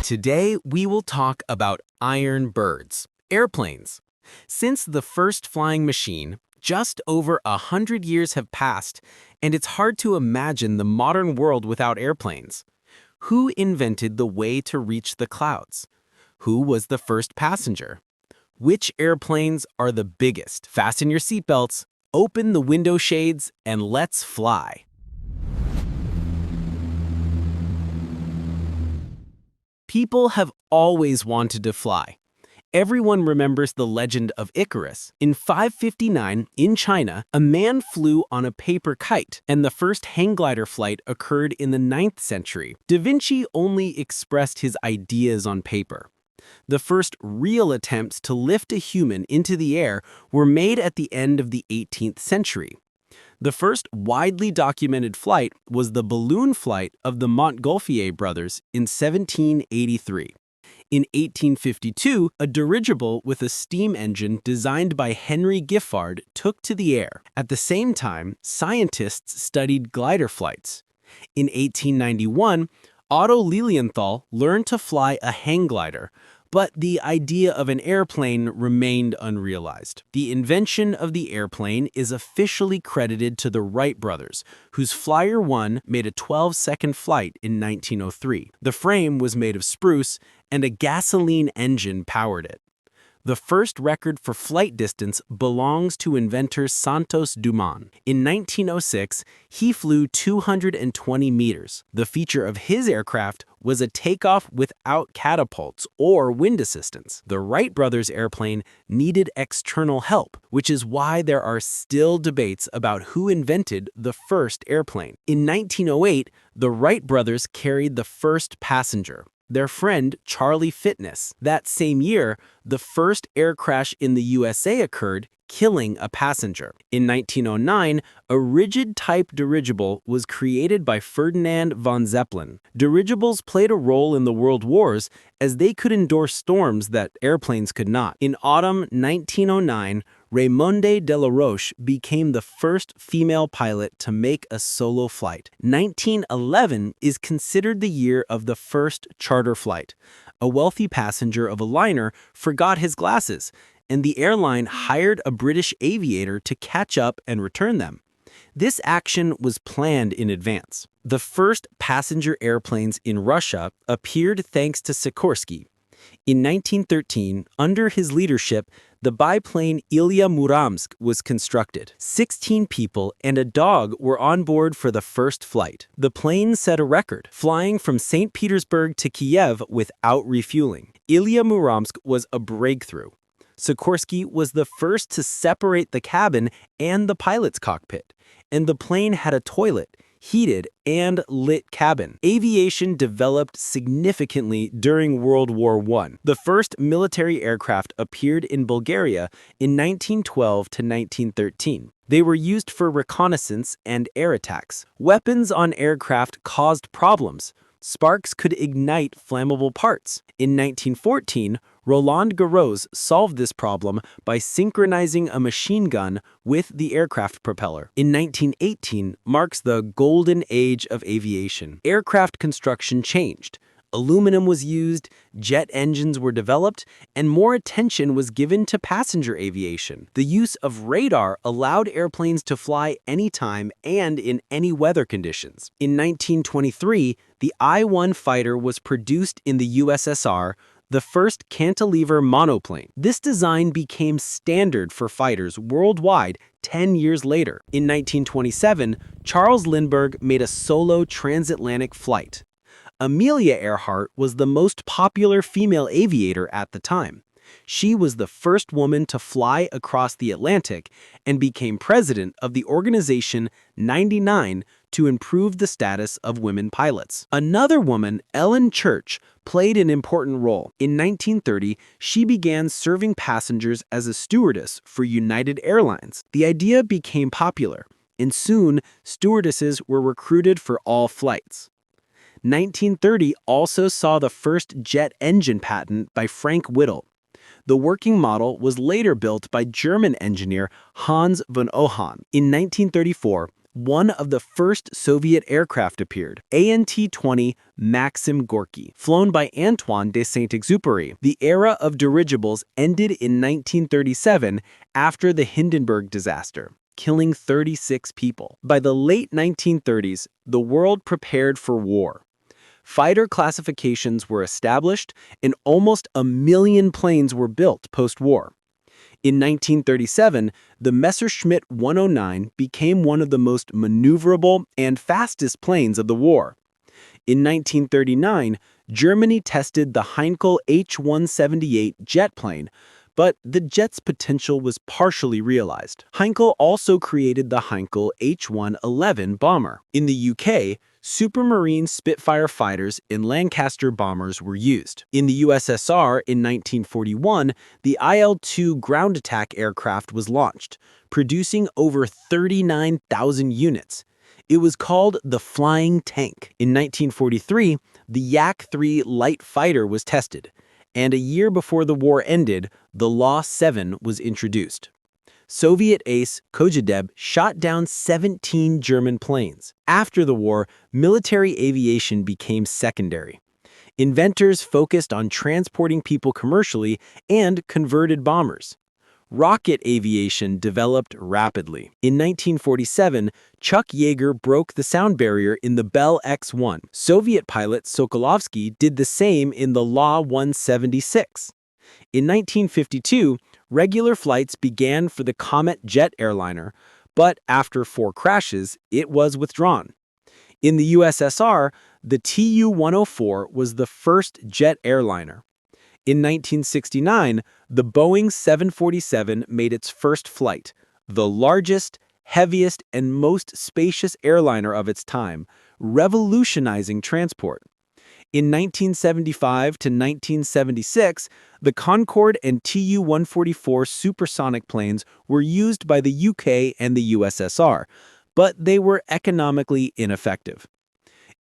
Today, we will talk about iron birds, airplanes. Since the first flying machine, just over 100 years have passed, and it's hard to imagine the modern world without airplanes. Who invented the way to reach the clouds? Who was the first passenger? Which airplanes are the biggest? Fasten your seatbelts, open the window shades, and let's fly. People have always wanted to fly. Everyone remembers the legend of Icarus. In 559, in China, a man flew on a paper kite, and the first hang glider flight occurred in the 9th century. Da Vinci only expressed his ideas on paper. The first real attempts to lift a human into the air were made at the end of the 18th century. The first widely documented flight was the balloon flight of the Montgolfier brothers in 1783. In 1852, a dirigible with a steam engine designed by Henry Giffard took to the air. At the same time, scientists studied glider flights. In 1891, Otto Lilienthal learned to fly a hang glider, but the idea of an airplane remained unrealized. The invention of the airplane is officially credited to the Wright brothers, whose Flyer 1 made a 12-second flight in 1903. The frame was made of spruce, and a gasoline engine powered it. The first record for flight distance belongs to inventor Santos Dumont. In 1906, he flew 220 meters. The feature of his aircraft was a takeoff without catapults or wind assistance. The Wright brothers' airplane needed external help, which is why there are still debates about who invented the first airplane. In 1908, the Wright brothers carried the first passenger, their friend Charlie Fitness. That same year, the first air crash in the USA occurred, killing a passenger. In 1909, a rigid-type dirigible was created by Ferdinand von Zeppelin. Dirigibles played a role in the World Wars as they could endure storms that airplanes could not. In autumn 1909, Raymonde de la Roche became the first female pilot to make a solo flight. 1911 is considered the year of the first charter flight. A wealthy passenger of a liner forgot his glasses, and the airline hired a British aviator to catch up and return them. This action was planned in advance. The first passenger airplanes in Russia appeared thanks to Sikorsky. In 1913, under his leadership, the biplane Ilya Muromets was constructed. 16 people and a dog were on board for the first flight. The plane set a record, flying from St. Petersburg to Kiev without refueling. Ilya Muromets was a breakthrough. Sikorsky was the first to separate the cabin and the pilot's cockpit, and the plane had a toilet, heated, and lit cabin. Aviation developed significantly during World War I. The first military aircraft appeared in Bulgaria in 1912 to 1913. They were used for reconnaissance and air attacks. Weapons on aircraft caused problems. Sparks could ignite flammable parts. In 1914, Roland Garros solved this problem by synchronizing a machine gun with the aircraft propeller. In 1918 marks the golden age of aviation. Aircraft construction changed. Aluminum was used, jet engines were developed, and more attention was given to passenger aviation. The use of radar allowed airplanes to fly anytime and in any weather conditions. In 1923, the I-1 fighter was produced in the USSR, the first cantilever monoplane. This design became standard for fighters worldwide 10 years later. In 1927, Charles Lindbergh made a solo transatlantic flight. Amelia Earhart was the most popular female aviator at the time. She was the first woman to fly across the Atlantic and became president of the organization 99 to improve the status of women pilots. Another woman, Ellen Church, played an important role. In 1930, she began serving passengers as a stewardess for United Airlines. The idea became popular, and soon stewardesses were recruited for all flights. 1930 also saw the first jet engine patent by Frank Whittle. The working model was later built by German engineer Hans von Ohain. In 1934, one of the first Soviet aircraft appeared, AN-T-20 Maxim Gorky, flown by Antoine de Saint-Exupéry. The era of dirigibles ended in 1937 after the Hindenburg disaster, killing 36 people. By the late 1930s, the world prepared for war. Fighter classifications were established, and almost 1 million planes were built post-war. In 1937, the Messerschmitt 109 became one of the most maneuverable and fastest planes of the war. In 1939, Germany tested the Heinkel H-178 jet plane, but the jet's potential was partially realized. Heinkel also created the Heinkel H-111 bomber. In the UK, Supermarine Spitfire fighters and Lancaster bombers were used. In the USSR in 1941, the IL-2 ground attack aircraft was launched, producing over 39,000 units. It was called the Flying Tank. In 1943, the Yak-3 light fighter was tested, and a year before the war ended, the Law-7 was introduced. Soviet ace Kojadeb shot down 17 German planes. After the war, military aviation became secondary. Inventors focused on transporting people commercially and converted bombers. Rocket aviation developed rapidly. In 1947, Chuck Yeager broke the sound barrier in the Bell X-1. Soviet pilot Sokolovsky did the same in the La-176. In 1952, regular flights began for the Comet jet airliner, but after 4 crashes, it was withdrawn. In the USSR, the Tu-104 was the first jet airliner. In 1969, the Boeing 747 made its first flight, the largest, heaviest, and most spacious airliner of its time, revolutionizing transport. In 1975 to 1976, the Concorde and Tu-144 supersonic planes were used by the UK and the USSR, but they were economically ineffective.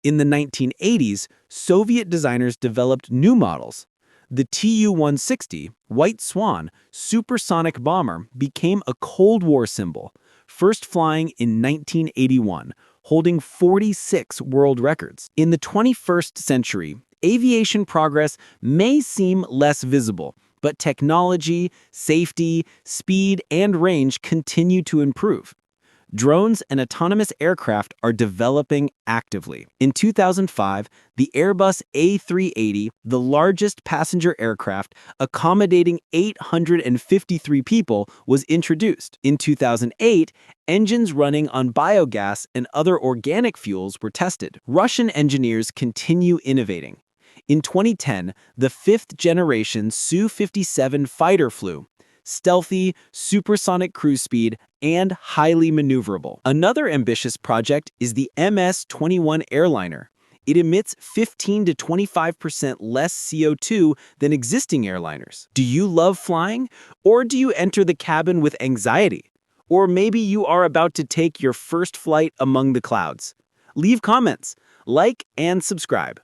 In the 1980s, Soviet designers developed new models. The Tu-160, White Swan, supersonic bomber became a Cold War symbol, first flying in 1981, holding 46 world records. In the 21st century, aviation progress may seem less visible, but technology, safety, speed, and range continue to improve. Drones and autonomous aircraft are developing actively. In 2005, the Airbus A380, the largest passenger aircraft accommodating 853 people, was introduced. In 2008, engines running on biogas and other organic fuels were tested. Russian engineers continue innovating. In 2010, the 5th-generation Su-57 fighter flew. Stealthy, supersonic cruise speed, and highly maneuverable. Another ambitious project is the MS-21 airliner. It emits 15 to 25% less CO2 than existing airliners. Do you love flying? Or do you enter the cabin with anxiety? Or maybe you are about to take your first flight among the clouds? Leave comments, like, and subscribe.